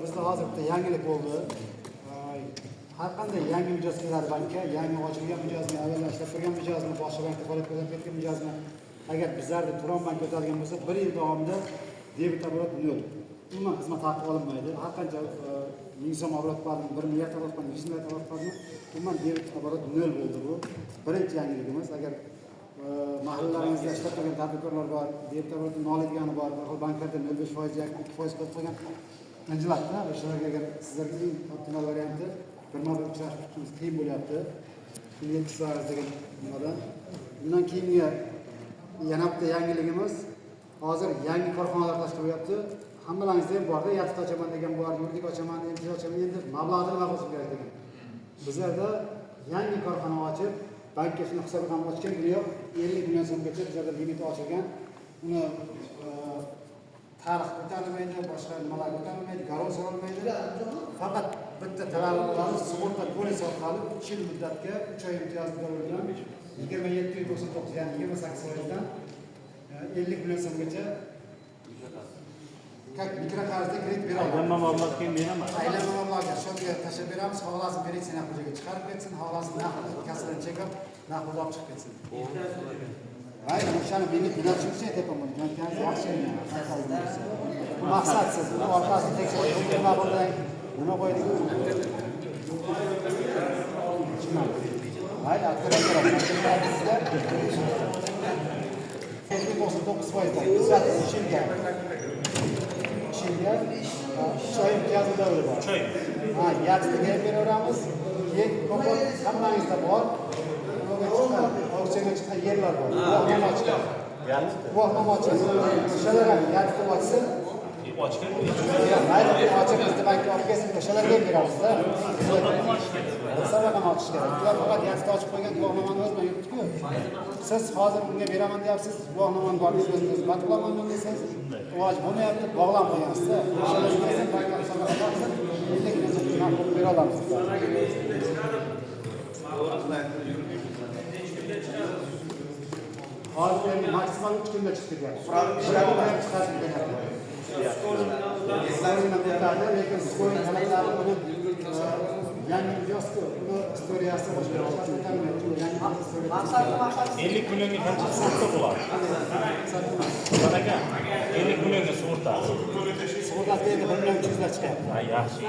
Bizda hozir bitta yangilik bo'ldi. Har qanday yangi mijoz keladi bankka, yangi ochilgan mijozmi, avvaldan ishlab turgan mijozmi, boshqa bankda faoliyat ko'rsatib ketgan mijozmi, agar bizlarda Turon bank o'tadigan bo'lsa, 1 yil davomida debet oborot 0. Umuman xizmat haqi olinmaydi. Har qancha 1000 so'm oborot bormi, 1 milliard oborot bormi, 100 milliard oborot bormi, umuman debet oborot 0 bo'ldi bu. Birinchi yangiligimiz. Agar mahallalarimizda ishlab turgan tadbirkorlar bor, debet oborotni oladigan bor, banklarda 0.5% yoki 2% qo'yib qo'ygan Anjilatda o'shalarga agar sizlarga eng optimal varianti birma-bir uchrashib turishimiz qiyin bo'lyapti. Klientlar degan nimadan. Bundan keyingi yana bitta yangiligimiz hozir yangi korxonalar tashkil qilyapti. Hammalaringizda ham bor-da, yatib ochaman degan bor, yuridik ochaman, MT ochaman, endi mablag'ni nima qilishim kerak degan. Bizlarda yangi korxona ochib, bankka shuni hisobotni ochgan kuni yo'q, 50 million so'mgacha bizlarda limit ochilgan. Uni tarix ko'tarilmaydi, boshqa nimalar ko'tarilmaydi, garov so'ralmaydi. Faqat bitta talablarimiz sug'urta polis orqali 3 yil muddatga 3 oy imtiyozli garov bilan 2799 ya'ni 28%dan 50 million so'mgacha mikroqarzda kredit beramiz. Aylanma mablag'ga beraman. Aylanma mablag'ga shunga tashlab beramiz, xohlasin direksiya naqdga chiqarib ketsin, xohlasin naqd kassadan chekib, naqd olib chiqib ketsin. Hayır, o'shani meni bilachilikcha aytyapman buni. Yaxshi bu maqsadsiz, buni orqasini tekshirib, nima bo'ldi, nima qo'ydik? Hayır, aktarlar. 99%dan bizlar ishga 3 oy imtiyozli davri bor. 3 oy. Ha, yartiga beraveramiz. Keyin ko'p hammangizda bor. Auksionga chiqqan yerlar bor. Guvohnoma ochgan. Guvohnoma ochgan. O'shalar ham yartib ochsin. Ochgan. Mayli, ochib bizda bankka olib kelsin, o'shalarga beramiz-da. Hisobotni ochish kerak. Ular faqat yartib ochib qo'ygan guvohnomani o'zini yuribdi-ku. Siz hozir unga beraman deyapsiz, guvohnomani borsiz o'zingiz bat qilaman deysiz. Iloj bo'lmayapti, bog'lab qo'yasiz-da. O'shalarga esa bankka hisobotni ochsin, 50 million so'm naqd bera olamiz. Hozir maksimal 3 kunda chiqib ketyapti. Ishlarni ham chiqarib ketyapti. Lekin skoring talablari uni yangi mijoz-ku, uni istoriyasi boshqa yangi 50 millionga qancha sug'urta bo'ladi? Qanaqa? 50 millionga sug'urta. Sug'urta endi 1 million 300 ga chiqyapti. Ha, yaxshi.